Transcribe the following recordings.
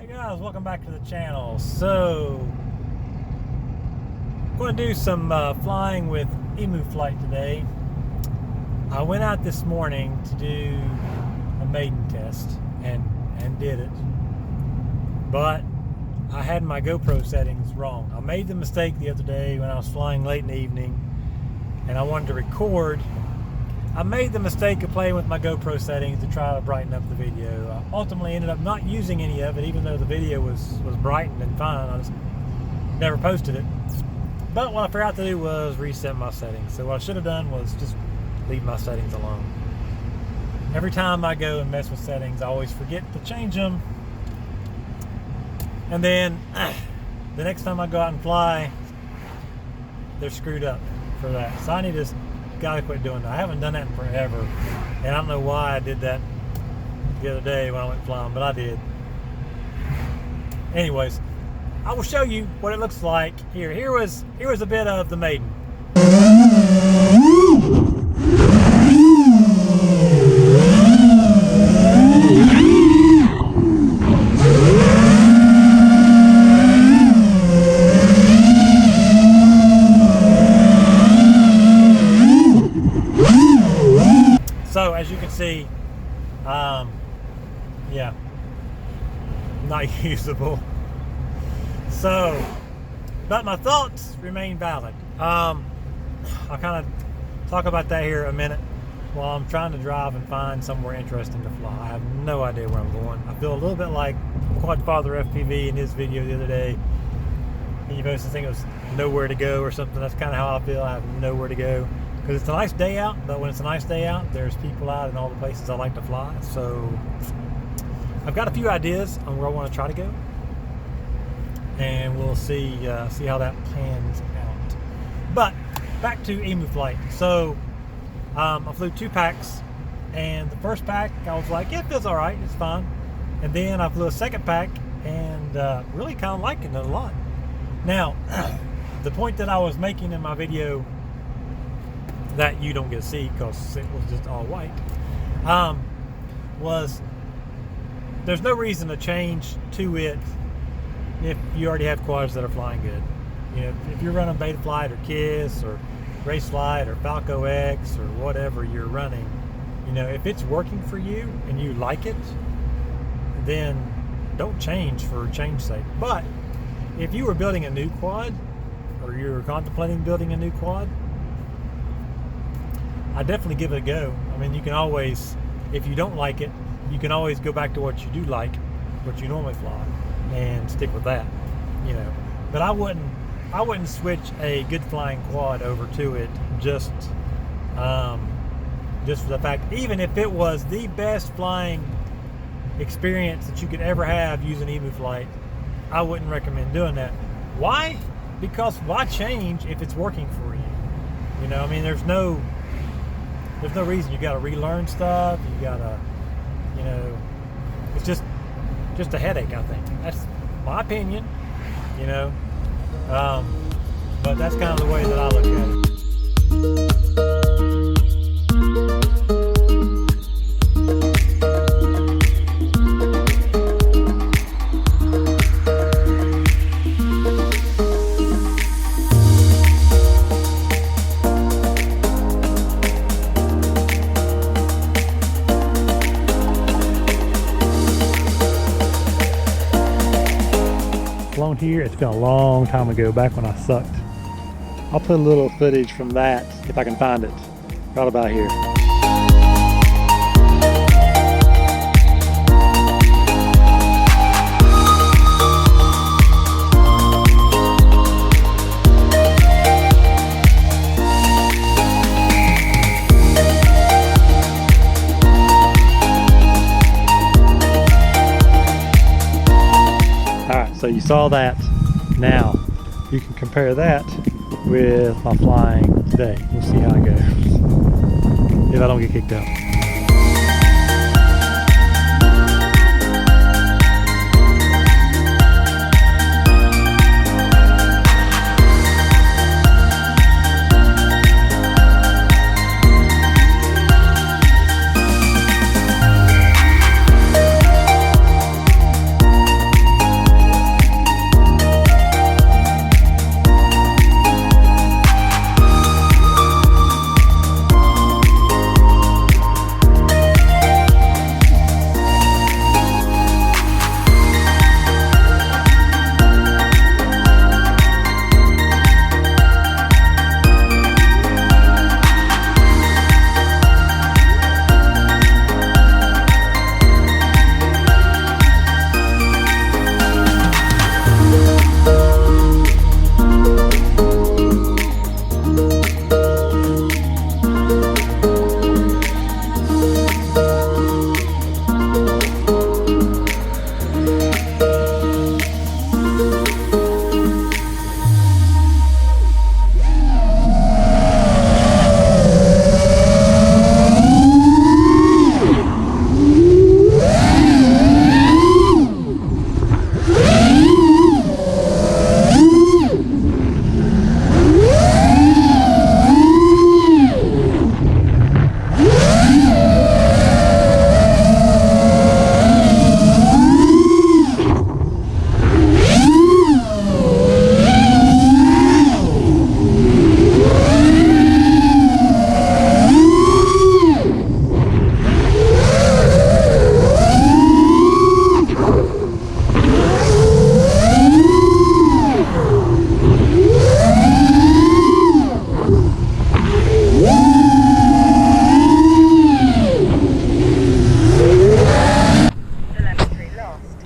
Guys, welcome back to the channel. So I'm going to do some flying with EmuFlight today. I went out this morning to do a maiden test and did it, but I had my GoPro settings wrong. I made the mistake the other day when I was flying late in the evening and I wanted to record. I made the mistake of playing with my GoPro settings to try to brighten up the video. I ultimately ended up not using any of it, even though the video was brightened and fine. I just never posted it. But what I forgot to do was reset my settings. So what I should have done was just leave my settings alone. Every time I go and mess with settings, I always forget to change them. And then the next time I go out and fly, they're screwed up for that. So I need to gotta quit doing that. I haven't done that in forever, and I don't know why I did that the other day when I went flying, but I did. Anyways, I will show you what it looks like here. Here was a bit of the maiden. So as you can see, yeah, not usable. So, but my thoughts remain valid. I'll kind of talk about that here a minute while I'm trying to drive and find somewhere interesting to fly. I have no idea where I'm going. I feel a little bit like Quadfather FPV in his video the other day. He posted saying it was nowhere to go or something. That's kind of how I feel. I have nowhere to go. Because it's a nice day out, but when it's a nice day out, there's people out in all the places I like to fly. So I've got a few ideas on where I want to try to go, and we'll see how that pans out. But back to EmuFlight. So I flew 2 packs, and the first pack I was like, yeah, it feels all right, it's fine. And then I flew a second pack, and really kind of liking it a lot. Now, the point that I was making in my video that you don't get to see because it was just all white, was there's no reason to change to it if you already have quads that are flying good. You know, if you're running Betaflight or KISS or Raceflight or FalcoX or whatever you're running, you know, if it's working for you and you like it, then don't change for change's sake. But if you were building a new quad or you were contemplating building a new quad, I definitely give it a go. I mean, you can always, if you don't like it, you can always go back to what you do like, what you normally fly, and stick with that, you know. But I wouldn't switch a good flying quad over to it just for the fact, even if it was the best flying experience that you could ever have using EmuFlight, I wouldn't recommend doing that. Why? Because why change if it's working for you? You know, I mean, there's no reason. You got to relearn stuff. You got to, you know, it's just a headache, I think. That's my opinion, you know. But that's kind of the way that I look at it. Here, it's been a long time ago, back when I sucked. I'll put a little footage from that if I can find it, right about here. So you saw that. Now you can compare that with my flying today. We'll see how it goes if I don't get kicked out.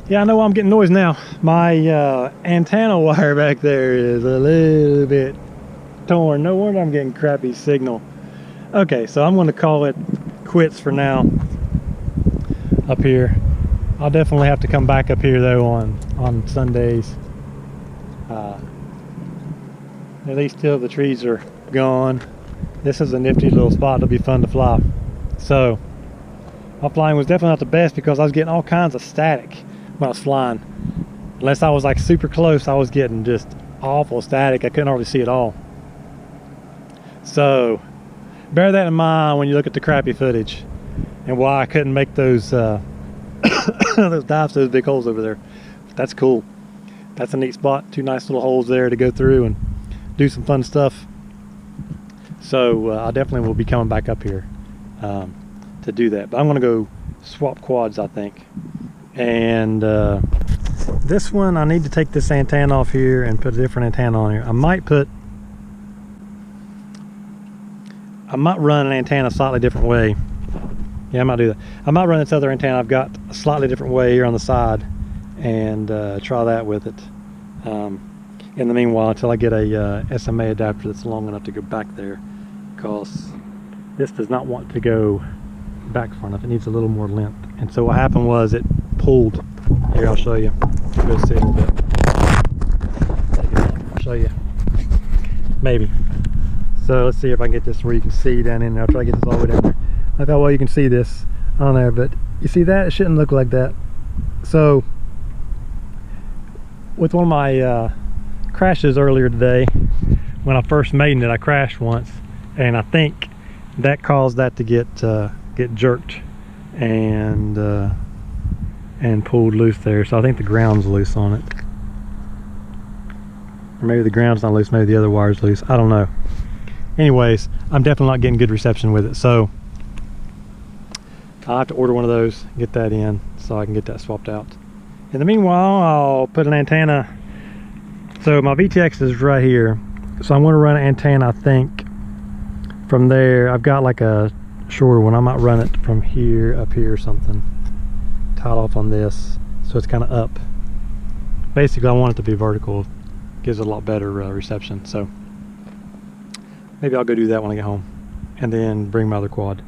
Yeah, I know I'm getting noise now. My antenna wire back there is a little bit torn. No wonder I'm getting crappy signal. Okay, so I'm going to call it quits for now up here. I'll definitely have to come back up here though on Sundays. At least till the trees are gone. This is a nifty little spot. It'll be fun to fly. So my flying was definitely not the best because I was getting all kinds of static when I was flying. Unless I was like super close, I was getting just awful static. I couldn't hardly see it all. So bear that in mind when you look at the crappy footage and why I couldn't make those those dives, those big holes over there. That's cool. That's a neat spot. Two nice little holes there to go through and do some fun stuff. So I definitely will be coming back up here to do that. But I'm going to go swap quads, I think. And this one, I need to take this antenna off here and put a different antenna on here. I might run an antenna a slightly different way. Yeah, I might do that. I might run this other antenna I've got a slightly different way here on the side and try that with it. In the meanwhile, until I get a SMA adapter that's long enough to go back there, because this does not want to go back far enough. It needs a little more length. And so what happened was it pulled. Here, I'll show you. Go see it a little bit. Take it out. I'll show you. Maybe. So let's see if I can get this where you can see down in there. I'll try to get this all the way down there. I don't know how well you can see this on there, but you see that? It shouldn't look like that. So with one of my crashes earlier today, when I first made it, I crashed once, and I think that caused that to get jerked and pulled loose there. So I think the ground's loose on it, or maybe the ground's not loose, maybe the other wire's loose. I don't know. Anyways, I'm definitely not getting good reception with it, so I'll have to order one of those, get that in so I can get that swapped out. In the meanwhile, I'll put an antenna. So my VTX is right here, so I'm going to run an antenna, I think, from there. I've got like a shorter one. I might run it from here up here or something, tied off on this, so it's kind of up. Basically, I want it to be vertical. Gives it a lot better reception. So maybe I'll go do that when I get home, and then bring my other quad.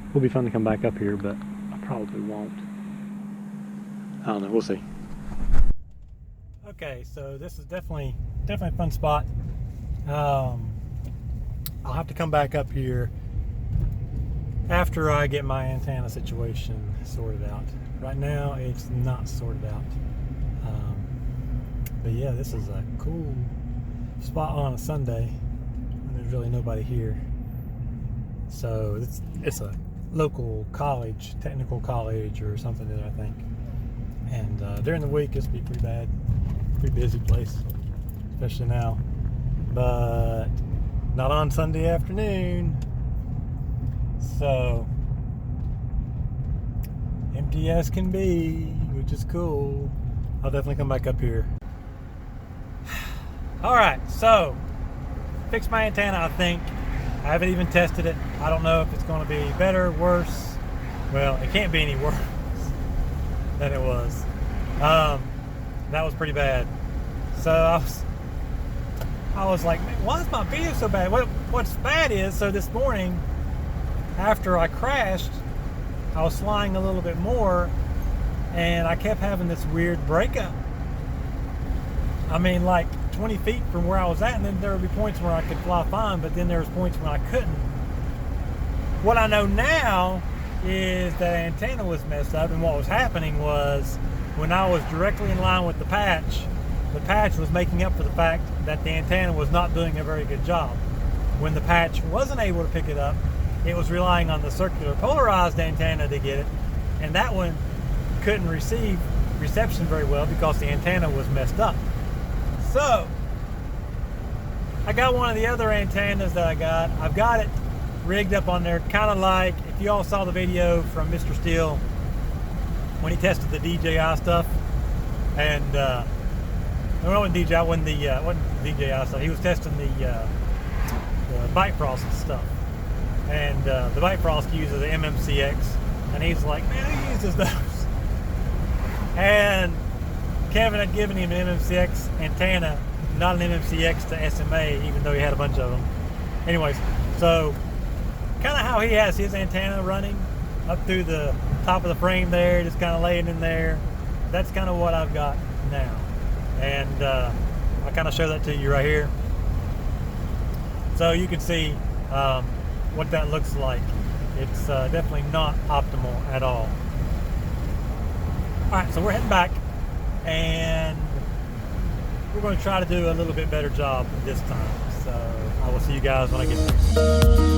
It'll be fun to come back up here, but I probably won't. I don't know. We'll see. Okay, so this is definitely a fun spot. I'll have to come back up here after I get my antenna situation sorted out. Right now, it's not sorted out. But yeah, this is a cool spot on a Sunday when there's really nobody here. So it's a local college, technical college or something there, I think. And during the week, it's be pretty bad. Pretty busy place, especially now, but not on Sunday afternoon. So empty as can be, which is cool. I'll definitely come back up here. All right, so fixed my antenna, I think. I haven't even tested it. I don't know if it's going to be better, worse. Well, it can't be any worse than it was. That was pretty bad. So I was like, man, why is my video so bad? What's bad is, so this morning after I crashed, I was flying a little bit more and I kept having this weird breakup. I mean, like 20 feet from where I was at, and then there would be points where I could fly fine, but then there was points when I couldn't. What I know now is that antenna was messed up, and what was happening was when I was directly in line with the patch was making up for the fact that the antenna was not doing a very good job. When the patch wasn't able to pick it up, it was relying on the circular polarized antenna to get it, and that one couldn't receive reception very well because the antenna was messed up. So I got one of the other antennas that I've got it rigged up on there, kind of like, if you all saw the video from Mr. Steele when he tested the DJI stuff, and no, it wasn't DJI, wasn't the DJI stuff. He was testing the Bite Frost stuff, and the Bite Frost uses the MMCX, and he's like, man, who uses those? And Kevin had given him an MMCX antenna, not an MMCX to SMA, even though he had a bunch of them. Anyways, so kind of how he has his antenna running up through the top of the frame there, just kind of laying in there. That's kind of what I've got now. And I'll kind of show that to you right here. So you can see what that looks like. It's definitely not optimal at all. All right, so we're heading back, and we're going to try to do a little bit better job this time. So I will see you guys when I get there.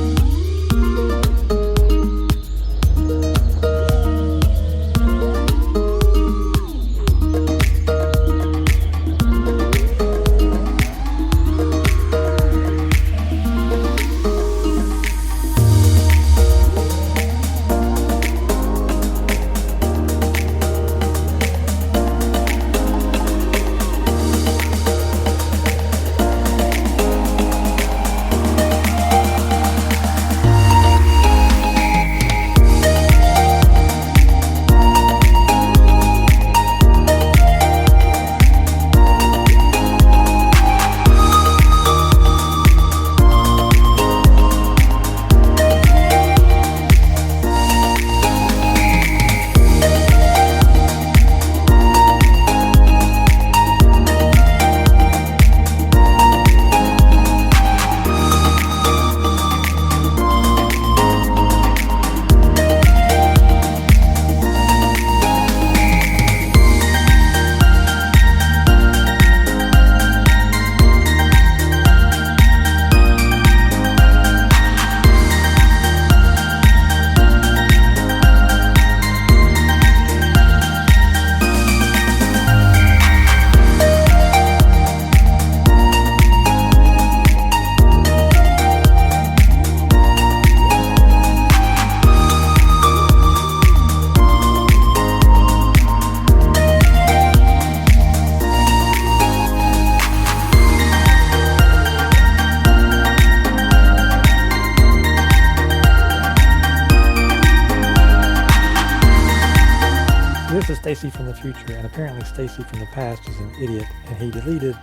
Stacy from the future, and apparently Stacy from the past is an idiot, and he deleted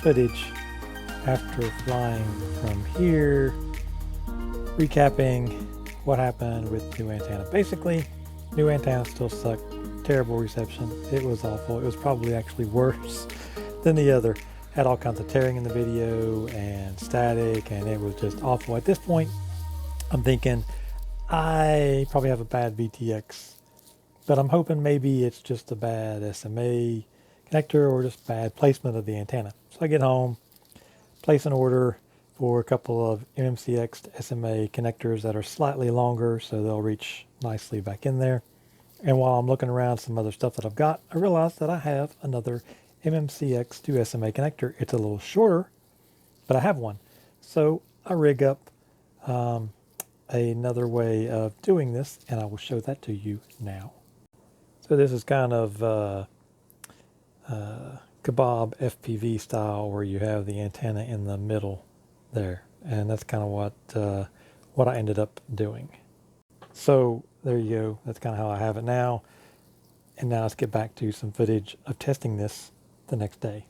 footage after flying from here, recapping what happened with new antenna. Basically, new antenna still sucked, terrible reception, it was awful. It was probably actually worse than the other. Had all kinds of tearing in the video and static, and it was just awful. At this point, I'm thinking I probably have a bad VTX, but I'm hoping maybe it's just a bad SMA connector or just bad placement of the antenna. So I get home, place an order for a couple of MMCX to SMA connectors that are slightly longer so they'll reach nicely back in there. And while I'm looking around some other stuff that I've got, I realized that I have another MMCX to SMA connector. It's a little shorter, but I have one. So I rig up another way of doing this, and I will show that to you now. So this is kind of kebab FPV style, where you have the antenna in the middle there, and that's kind of what I ended up doing. So there you go. That's kind of how I have it now. And now let's get back to some footage of testing this the next day.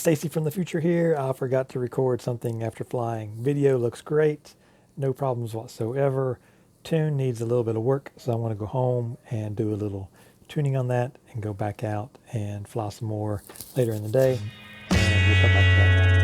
Stacy from the future here. I forgot to record something after flying. Video looks great, no problems whatsoever. Tune needs a little bit of work, so I want to go home and do a little tuning on that and go back out and fly some more later in the day. And we'll come back to that now.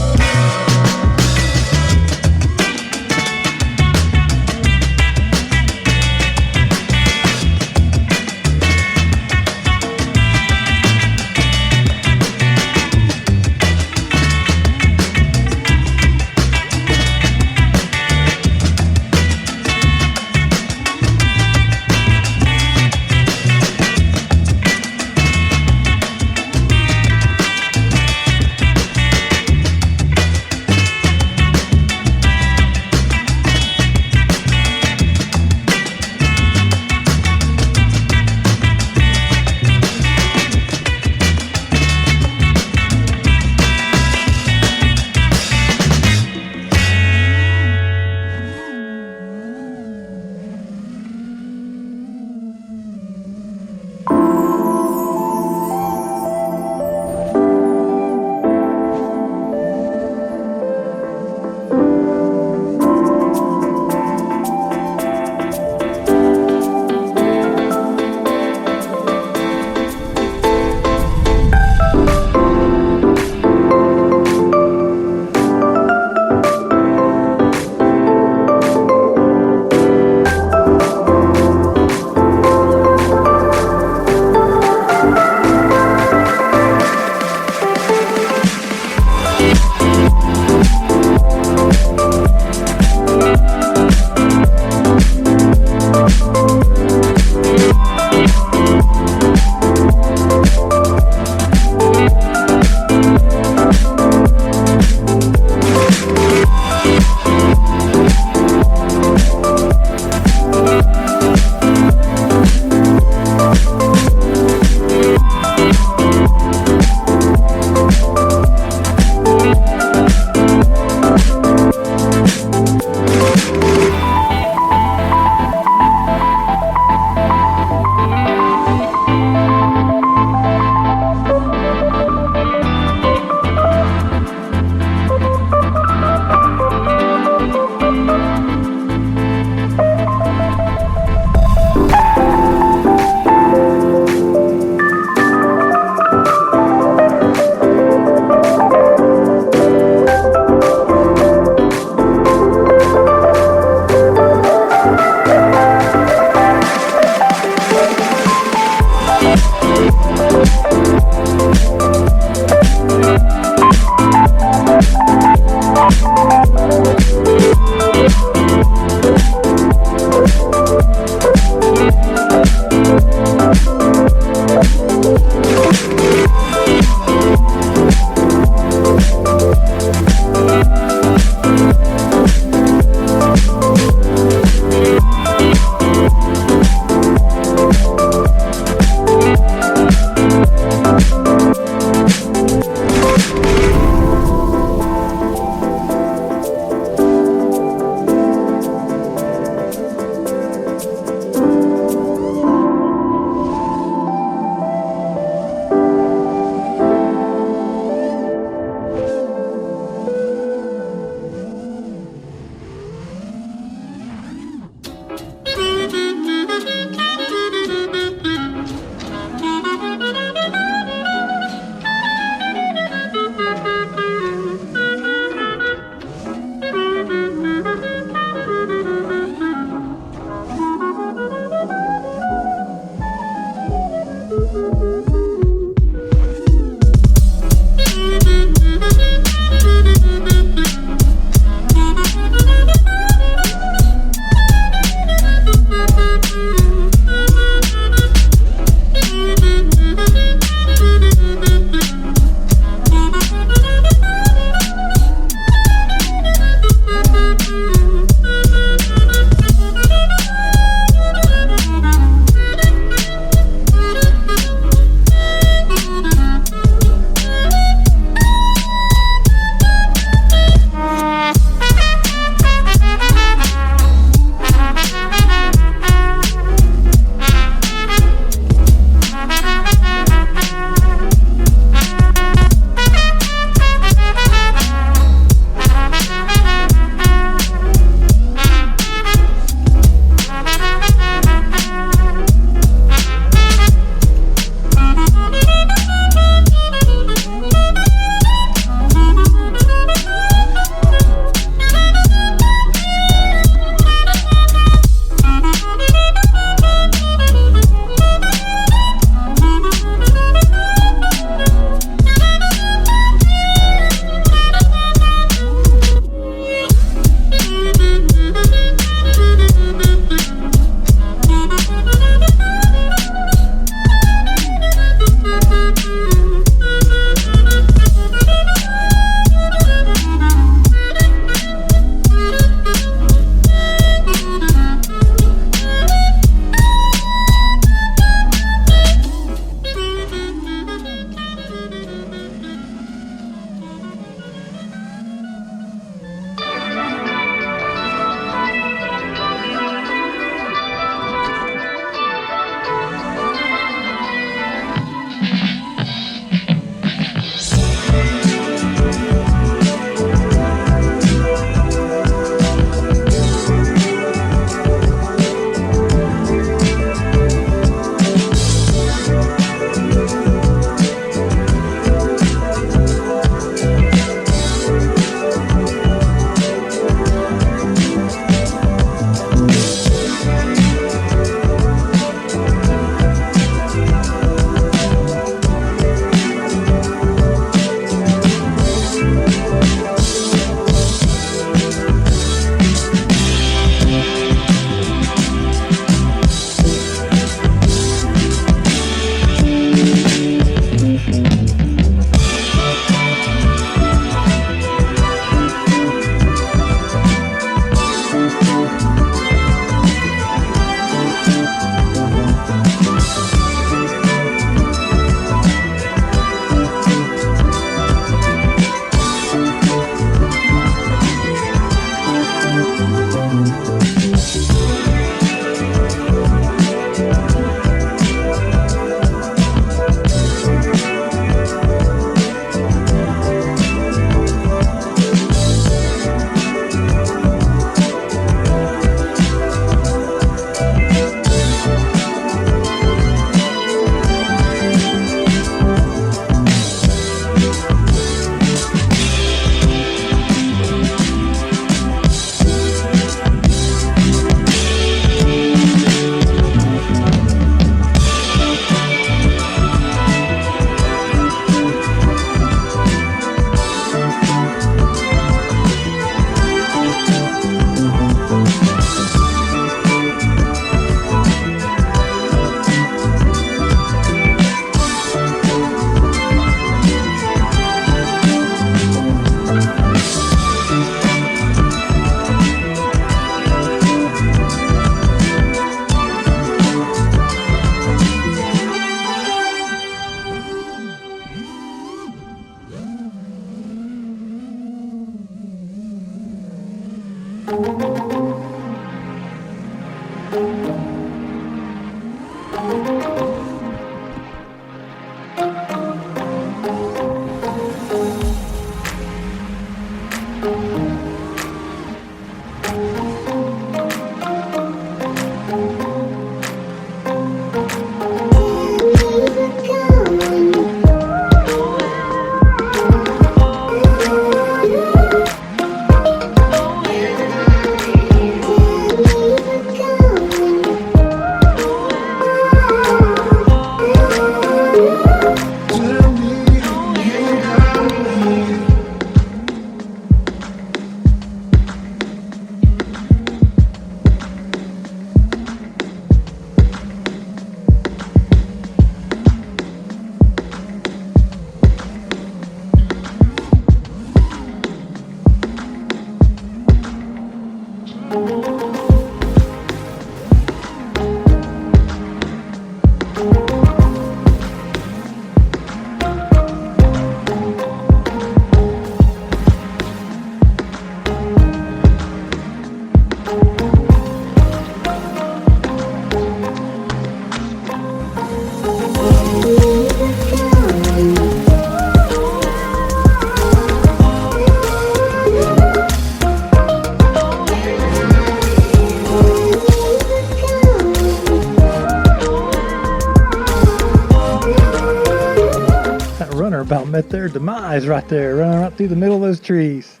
About met their demise right there, running right through the middle of those trees.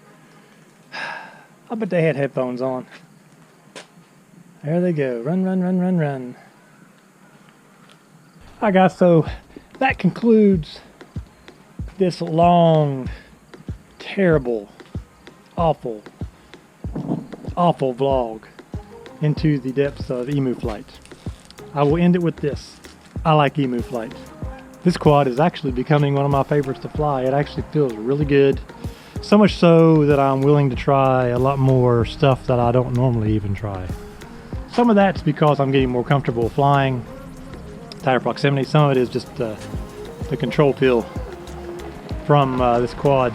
I bet they had headphones on. There they go. Run, run, run, run, run. Alright guys, so that concludes this long, terrible, awful vlog into the depths of EmuFlight. I will end it with this. I like EmuFlight. This quad is actually becoming one of my favorites to fly. It actually feels really good. So much so that I'm willing to try a lot more stuff that I don't normally even try. Some of that's because I'm getting more comfortable flying, tighter proximity. Some of it is just the control feel from this quad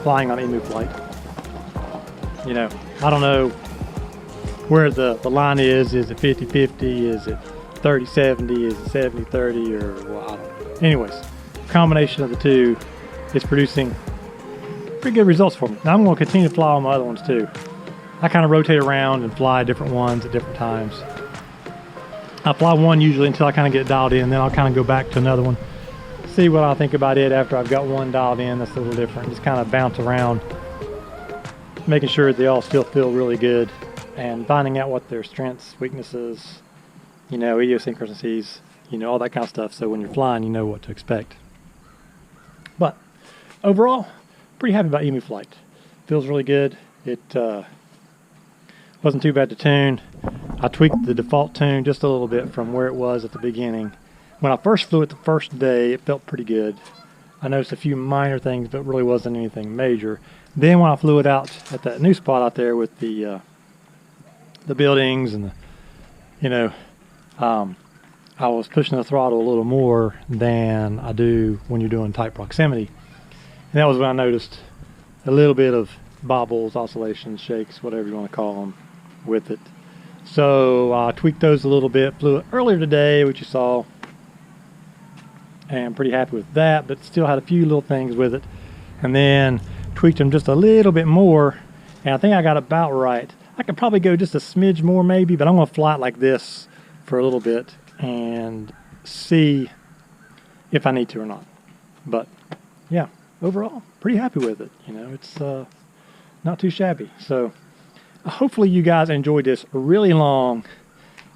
flying on EmuFlight. You know, I don't know where the line is. Is it 50-50? Is it 30-70, is it 70-30, or well, I don't know. Anyways, combination of the two is producing pretty good results for me. Now I'm going to continue to fly on my other ones too. I kind of rotate around and fly different ones at different times. I fly one usually until I kind of get dialed in, then I'll kind of go back to another one, see what I think about it after I've got one dialed in that's a little different. Just kind of bounce around, making sure they all still feel really good and finding out what their strengths, weaknesses, you know, idiosyncrasies, you know, all that kind of stuff. So when you're flying, you know what to expect. But overall, pretty happy about EmuFlight. Feels really good. It wasn't too bad to tune. I tweaked the default tune just a little bit from where it was at the beginning. When I first flew it the first day, it felt pretty good. I noticed a few minor things, but really wasn't anything major. Then when I flew it out at that new spot out there with the buildings and the, you know, I was pushing the throttle a little more than I do when you're doing tight proximity. And that was when I noticed a little bit of bobbles, oscillations, shakes, whatever you want to call them, with it. So I tweaked those a little bit, flew it earlier today, which you saw, and I'm pretty happy with that, but still had a few little things with it. And then tweaked them just a little bit more, and I think I got about right. I could probably go just a smidge more maybe, but I'm going to fly it like this for a little bit and see if I need to or not. But yeah, overall pretty happy with it. You know, it's not too shabby. So hopefully you guys enjoyed this really long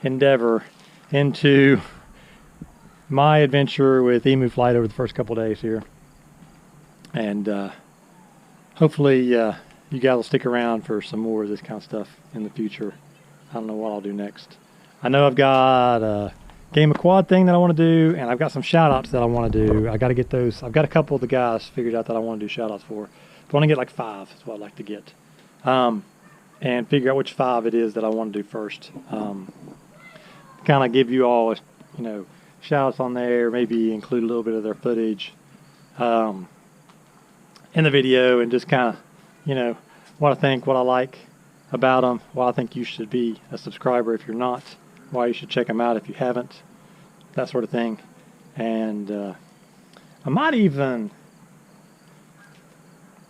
endeavor into my adventure with EmuFlight over the first couple days here, and hopefully you guys will stick around for some more of this kind of stuff in the future. I don't know what I'll do next. I know I've got a game of quad thing that I want to do, and I've got some shout outs that I want to do. I got to get those. I've got a couple of the guys figured out that I want to do shout outs for. I want to get like 5 is what I'd like to get, and figure out which 5 it is that I want to do first. Kind of give you all, you know, shout outs on there, maybe include a little bit of their footage in the video, and just kind of, you know, what I think, what I like about them, why I think you should be a subscriber if you're not, why you should check them out if you haven't, that sort of thing. And I might even,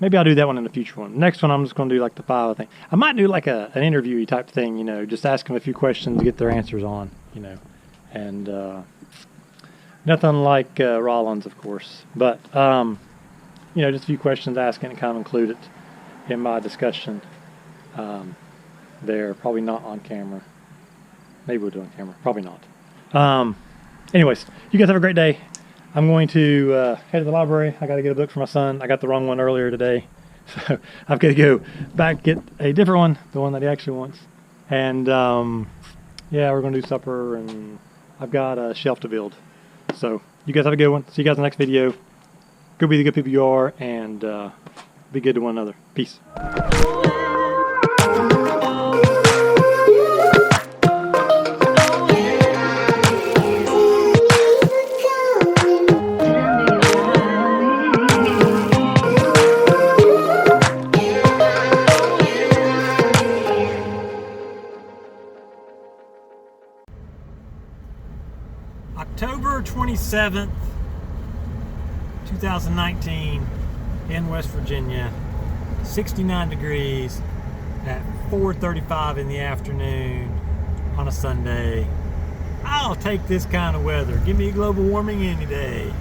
maybe I'll do that one in the future one. Next one I'm just going to do like the 5, I think. I might do like an interviewee type thing, you know, just ask them a few questions to get their answers on, you know. And nothing like Rollins, of course. But, you know, just a few questions asking and kind of include it in my discussion there. Probably not on camera. Maybe we'll do it on camera. Probably not. Anyways, you guys have a great day. I'm going to head to the library. I got to get a book for my son. I got the wrong one earlier today. So I've got to go back get a different one, the one that he actually wants. And yeah, we're going to do supper, and I've got a shelf to build. So you guys have a good one. See you guys in the next video. Go be the good people you are, and be good to one another. Peace. October 27th, 2019, in West Virginia, 69 degrees at 4:35 in the afternoon on a Sunday. I'll take this kind of weather. Give me global warming any day.